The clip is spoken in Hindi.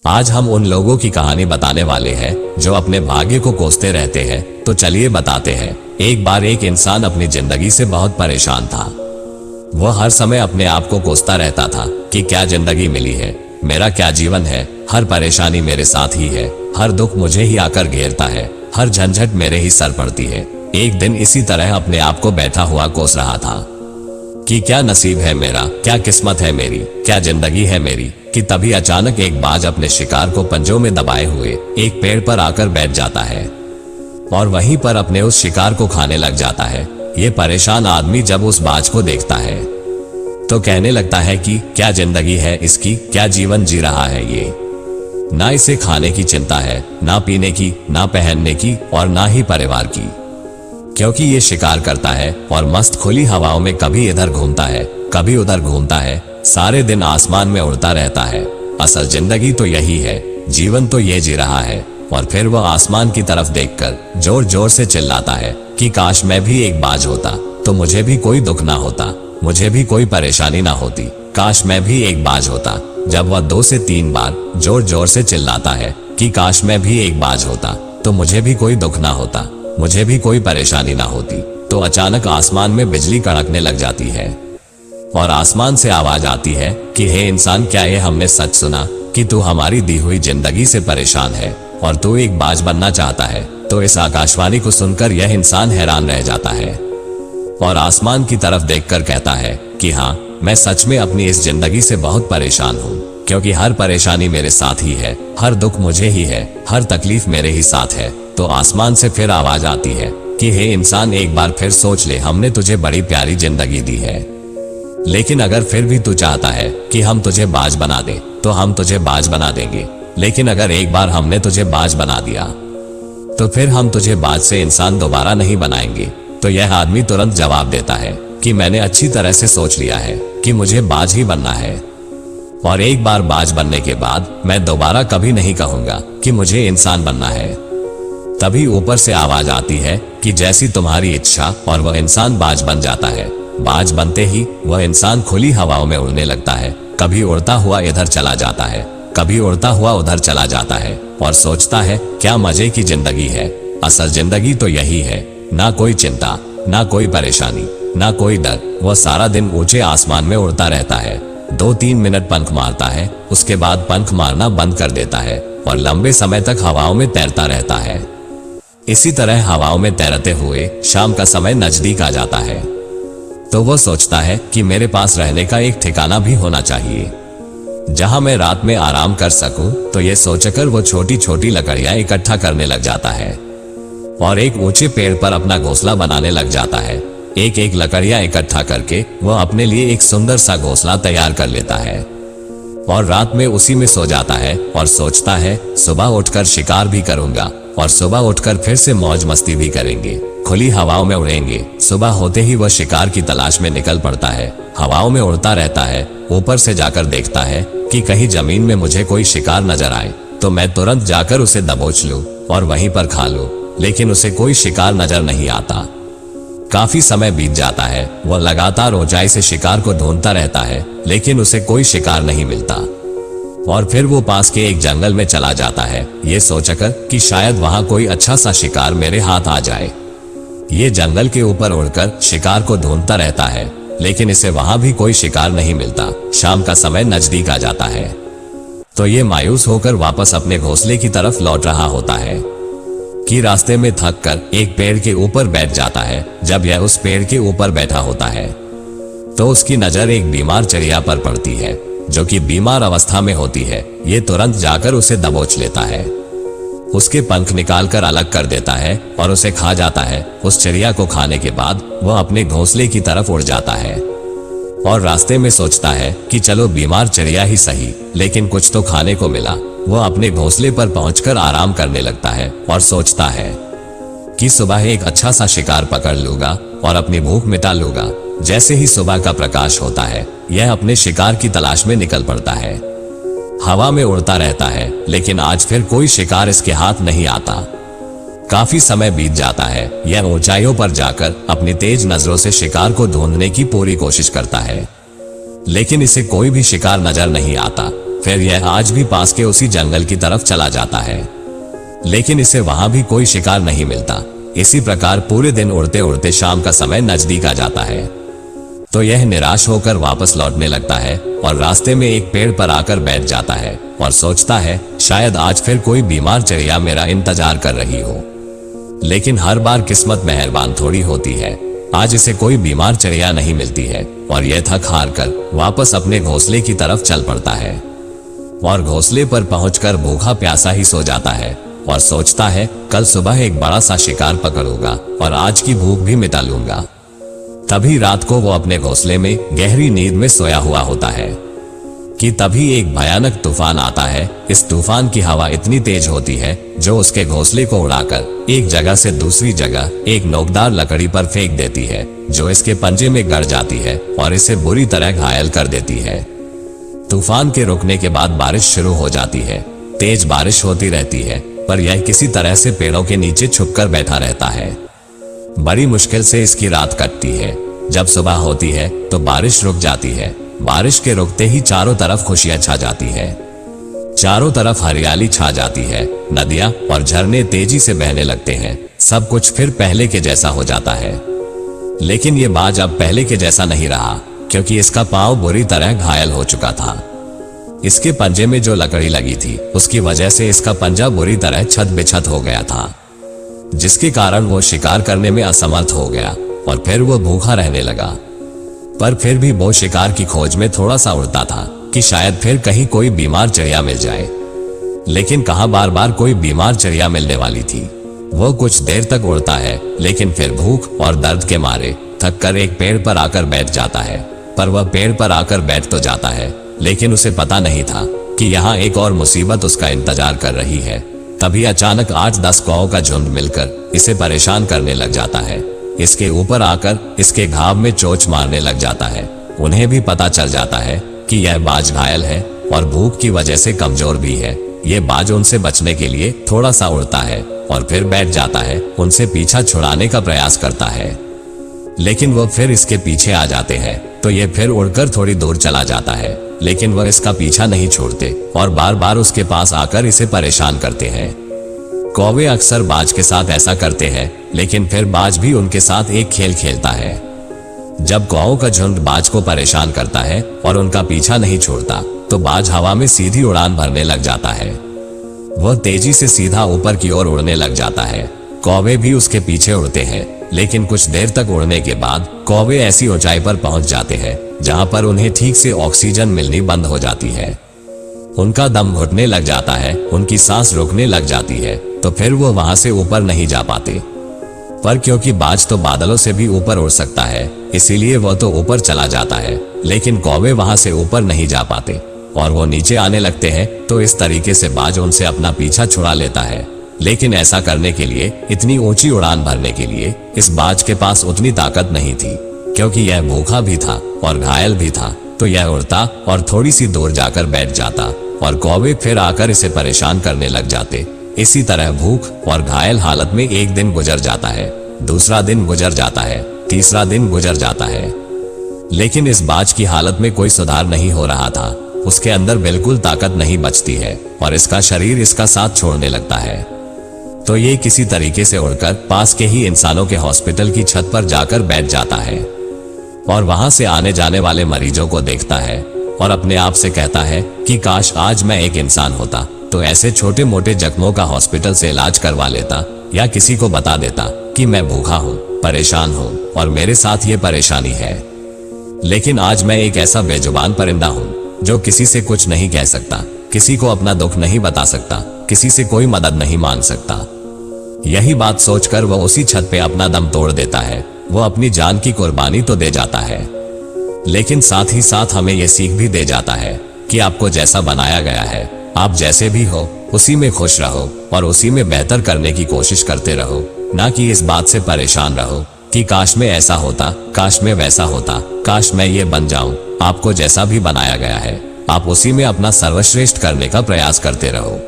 आज हम उन लोगों की कहानी बताने वाले हैं जो अपने भाग्य को कोसते रहते हैं। तो चलिए बताते हैं। एक बार एक इंसान अपनी जिंदगी से बहुत परेशान था। वह हर समय अपने आप को कोसता रहता था कि क्या जिंदगी मिली है, मेरा क्या जीवन है, हर परेशानी मेरे साथ ही है, हर दुख मुझे ही आकर घेरता है, हर झंझट मेरे ही सर पड़ती है। एक दिन इसी तरह अपने आप को बैठा हुआ कोस रहा था कि क्या नसीब है मेरा, क्या किस्मत है मेरी, क्या जिंदगी है मेरी, कि तभी अचानक एक बाज अपने शिकार को पंजों में दबाए हुए एक पेड़ पर आकर बैठ जाता है और वहीं पर अपने उस शिकार को खाने लग जाता है। ये परेशान आदमी जब उस बाज को देखता है तो कहने लगता है कि क्या जिंदगी है इसकी, क्या जीवन जी रहा है ये। ना इसे खाने की चिंता है, ना पीने की, ना पहनने की और ना ही परिवार की, क्योंकि ये शिकार करता है और मस्त खुली हवाओं में कभी इधर घूमता है, कभी उधर घूमता है, सारे दिन आसमान में उड़ता रहता है। असल जिंदगी तो यही है, जीवन तो ये जी रहा है। और फिर वह आसमान की तरफ देखकर जोर जोर से चिल्लाता है कि काश मैं भी एक बाज होता तो मुझे भी कोई दुख ना होता, मुझे भी कोई परेशानी ना होती, काश मैं भी एक बाज होता। जब वह 2 से 3 बार जोर जोर से चिल्लाता है कि काश मैं भी एक बाज होता तो मुझे भी कोई दुख ना होता, मुझे भी कोई परेशानी ना होती, तो अचानक आसमान में बिजली कड़कने लग जाती है और आसमान से आवाज आती है कि हे इंसान, क्या ये हमने सच सुना कि तू हमारी दी हुई जिंदगी से परेशान है और तू एक बाज बनना चाहता है। तो इस आकाशवाणी को सुनकर यह इंसान हैरान रह जाता है और आसमान की तरफ देखकर कहता है कि हाँ, मैं सच में अपनी इस जिंदगी से बहुत परेशान हूँ, क्योंकि हर परेशानी मेरे साथ ही है, हर दुख मुझे ही है, हर तकलीफ मेरे ही साथ है। तो आसमान से फिर आवाज आती है कि हे इंसान, एक बार फिर सोच ले, हमने तुझे बड़ी प्यारी जिंदगी दी है, लेकिन अगर फिर भी तू चाहता है कि हम तुझे बाज बना दें तो हम तुझे बाज बना देंगे। लेकिन अगर एक बार हमने तुझे बाज बना दिया तो फिर हम तुझे बाज से इंसान दोबारा नहीं बनाएंगे। तो यह आदमी तुरंत जवाब देता है कि मैंने अच्छी तरह से सोच लिया है कि मुझे बाज ही बनना है, और एक बार बाज बनने के बाद मैं दोबारा कभी नहीं कहूंगा कि मुझे इंसान बनना है। तभी ऊपर से आवाज आती है कि जैसी तुम्हारी इच्छा, और वह इंसान बाज बन जाता है। बाज बनते ही वह इंसान खुली हवाओं में उड़ने लगता है, कभी उड़ता हुआ इधर चला जाता है, कभी उड़ता हुआ उधर चला जाता है और सोचता है क्या मजे की जिंदगी है। असल जिंदगी तो यही है, ना कोई चिंता, ना कोई परेशानी, ना कोई डर। वह सारा दिन ऊंचे आसमान में उड़ता रहता है, 2-3 मिनट पंख मारता है, उसके बाद पंख मारना बंद कर देता है और लंबे समय तक हवाओं में तैरता रहता है। इसी तरह हवाओं में तैरते हुए शाम का समय नजदीक आ जाता है तो वह सोचता है कि मेरे पास रहने का एक ठिकाना भी होना चाहिए जहां मैं रात में आराम कर सकूं। तो ये सोचकर वो छोटी छोटी लकड़ियां इकट्ठा करने लग जाता है और एक ऊंचे पेड़ पर अपना घोंसला बनाने लग जाता है। एक एक लकड़ियां इकट्ठा करके वह अपने लिए एक सुंदर सा घोंसला तैयार कर लेता है और रात में उसी में सो जाता है और सोचता है सुबह उठकर शिकार भी करूंगा और सुबह उठकर फिर से मौज मस्ती भी करेंगे, खुली हवाओं में उड़ेंगे। सुबह होते ही वह शिकार की तलाश में निकल पड़ता है, हवाओं में उड़ता रहता है। ऊपर से जाकर देखता है कि कहीं जमीन में मुझे कोई शिकार नजर आए तो मैं तुरंत जाकर उसे दबोच लूं और वहीं पर खा लूं, लेकिन उसे कोई शिकार नजर नहीं आता। काफी समय बीत जाता है, वह लगातार ऊंचाई से शिकार को ढूंढता रहता है, लेकिन उसे कोई शिकार नहीं मिलता और फिर वो पास के एक जंगल में चला जाता है, ये सोचकर कि शायद वहां कोई अच्छा सा शिकार मेरे हाथ आ जाए। ये जंगल के ऊपर उड़कर शिकार को ढूंढता रहता है, लेकिन इसे वहां भी कोई शिकार नहीं मिलता। शाम का समय नजदीक आ जाता है तो ये मायूस होकर वापस अपने घोंसले की तरफ लौट रहा होता है कि रास्ते में थक कर एक पेड़ के ऊपर बैठ जाता है। जब यह उस पेड़ के ऊपर बैठा होता है तो उसकी नजर एक बीमार चिड़िया पर पड़ती है जो कि बीमार अवस्था में होती है। ये तुरंत जाकर उसे दबोच लेता है, उसके पंख निकालकर अलग कर देता है और उसे खा जाता है। उस चिड़िया को खाने के बाद वह अपने घोंसले की तरफ उड़ जाता है और रास्ते में सोचता है कि चलो बीमार चिड़िया ही सही, लेकिन कुछ तो खाने को मिला। वह अपने घोंसले पर पहुंचकर आराम करने लगता है और सोचता है कि सुबह एक अच्छा सा शिकार पकड़ लूंगा और अपनी भूख मिटा लूंगा। जैसे ही सुबह का प्रकाश होता है यह अपने शिकार की तलाश में निकल पड़ता है, हवा में उड़ता रहता है, लेकिन आज फिर कोई शिकार इसके हाथ नहीं आता। काफी समय बीत जाता है, यह ऊंचाइयों पर जाकर अपनी तेज नजरों से शिकार को ढूंढने की पूरी कोशिश करता है, लेकिन इसे कोई भी शिकार नजर नहीं आता। फिर यह आज भी पास के उसी जंगल की तरफ चला जाता है, लेकिन इसे वहां भी कोई शिकार नहीं मिलता। इसी प्रकार पूरे दिन उड़ते उड़ते शाम का समय नजदीक आ जाता है, तो यह निराश होकर वापस लौटने लगता है और रास्ते में एक पेड़ पर आकर बैठ जाता है और सोचता है शायद आज फिर कोई बीमार चिड़िया मेरा इंतजार कर रही हो। लेकिन हर बार किस्मत मेहरबान थोड़ी होती है। आज इसे कोई बीमार चिड़िया नहीं मिलती है और यह थक हार कर वापस अपने घोंसले की तरफ चल पड़ता है और घोंसले पर पहुंचकर भूखा प्यासा ही सो जाता है और सोचता है कल सुबह एक बड़ा सा शिकार पकड़ूंगा और आज की भूख भी मिटा लूंगा। तभी रात को वो अपने घोंसले में गहरी नींद में सोया हुआ होता है कि तभी एक भयानक तूफान आता है। इस तूफान की हवा इतनी तेज होती है जो उसके घोंसले को उड़ाकर एक जगह से दूसरी जगह एक नोकदार लकड़ी पर फेंक देती है, जो इसके पंजे में गड़ जाती है और इसे बुरी तरह घायल कर देती है। तूफान के रुकने के बाद बारिश शुरू हो जाती है। तेज बारिश होती रहती है, पर यह किसी तरह से पेड़ों के नीचे छुपकर बैठा रहता है। बड़ी मुश्किल से इसकी रात कटती है। जब सुबह होती है तो बारिश रुक जाती है। बारिश के रुकते ही चारों तरफ खुशियां छा जाती है। चारों तरफ हरियाली छा जाती है। नदियां और झरने तेजी से बहने लगते हैं। सब कुछ फिर पहले के जैसा हो जाता है। लेकिन ये बाज अब पहले के जैसा नहीं रहा, क्योंकि इसका पांव बुरी तरह घायल हो चुका था। इसके पंजे में जो लकड़ी लगी थी उसकी वजह से इसका पंजा बुरी तरह छत बिछत हो गया था, जिसके कारण वो शिकार करने में असमर्थ हो गया और फिर वो भूखा रहने लगा। पर फिर भी वो शिकार की खोज में थोड़ा सा उड़ता था कि शायद फिर कहीं कोई बीमार चिड़िया मिल जाए। लेकिन कहां बार बार कोई बीमार चिड़िया मिलने वाली थी। वो कुछ देर तक उड़ता है, लेकिन फिर भूख और दर्द के मारे थक कर एक पेड़ पर आकर बैठ जाता है। पर वह पेड़ पर आकर बैठ तो जाता है, लेकिन उसे पता नहीं था कि यहाँ एक और मुसीबत उसका इंतजार कर रही है। तभी अचानक 8-10 कौओं का झुंड मिलकर इसे परेशान करने लग जाता है। इसके ऊपर आकर इसके घाव में चोंच मारने लग जाता है। उन्हें भी पता चल जाता है कि यह बाज घायल है और भूख की वजह से कमजोर भी है। ये बाज उनसे बचने के लिए थोड़ा सा उड़ता है और फिर बैठ जाता है। उनसे पीछा छुड़ाने का प्रयास करता है, लेकिन वह फिर इसके पीछे आ जाते हैं, तो ये फिर उड़कर थोड़ी दूर चला जाता है। लेकिन वह इसका पीछा नहीं छोड़ते और बार बार उसके पास आकर इसे परेशान करते हैं। कौवे अक्सर बाज के साथ ऐसा करते हैं, लेकिन फिर बाज भी उनके साथ एक खेल खेलता है। जब कौओं का झुंड बाज को परेशान करता है और उनका पीछा नहीं छोड़ता, तो बाज हवा में सीधी उड़ान भरने लग जाता है। वह तेजी से सीधा ऊपर की ओर उड़ने लग जाता है। कौवे भी उसके पीछे उड़ते हैं, लेकिन कुछ देर तक उड़ने के बाद कौवे ऐसी ऊंचाई पर पहुंच जाते हैं जहां पर उन्हें ठीक से ऑक्सीजन मिलनी बंद हो जाती है। उनका दम घुटने लग जाता है, उनकी सांस रुकने लग जाती है, तो फिर वो वहां से ऊपर नहीं जा पाते। पर क्योंकि बाज तो बादलों से भी ऊपर उड़ सकता है, इसीलिए वो तो ऊपर चला जाता है, लेकिन कौवे वहां से ऊपर नहीं जा पाते और वो नीचे आने लगते हैं। तो इस तरीके से बाज उनसे अपना पीछा छुड़ा लेता है। लेकिन ऐसा करने के लिए, इतनी ऊंची उड़ान भरने के लिए इस बाज के पास उतनी ताकत नहीं थी, क्योंकि यह भूखा भी था और घायल भी था। तो यह उड़ता और थोड़ी सी दूर जाकर बैठ जाता और कौवे फिर आकर इसे परेशान करने लग जाते। इसी तरह भूख और घायल हालत में एक दिन गुजर जाता है, दूसरा दिन गुजर जाता है, तीसरा दिन गुजर जाता है। लेकिन इस बाज की हालत में कोई सुधार नहीं हो रहा था। उसके अंदर बिल्कुल ताकत नहीं बचती है और इसका शरीर इसका साथ छोड़ने लगता है। तो ये किसी तरीके से उड़कर पास के ही इंसानों के हॉस्पिटल की छत पर जाकर बैठ जाता है और वहां से आने जाने वाले मरीजों को देखता है और अपने आप से कहता है कि काश आज मैं एक इंसान होता तो ऐसे छोटे मोटे जख्मों का हॉस्पिटल से इलाज करवा लेता, या किसी को बता देता कि मैं भूखा हूँ, परेशान हूँ और मेरे साथ ये परेशानी है। लेकिन आज मैं एक ऐसा बेजुबान परिंदा हूँ जो किसी से कुछ नहीं कह सकता, किसी को अपना दुख नहीं बता सकता, किसी से कोई मदद नहीं मांग सकता। यही बात सोचकर वह उसी छत पे अपना दम तोड़ देता है। वो अपनी जान की कुर्बानी तो दे जाता है, लेकिन साथ ही साथ हमें यह सीख भी दे जाता है कि आपको जैसा बनाया गया है, आप जैसे भी हो उसी में खुश रहो और उसी में बेहतर करने की कोशिश करते रहो, ना कि इस बात से परेशान रहो कि काश में ऐसा होता, काश में वैसा होता, काश मैं ये बन जाऊं। आपको जैसा भी बनाया गया है, आप उसी में अपना सर्वश्रेष्ठ करने का प्रयास करते रहो।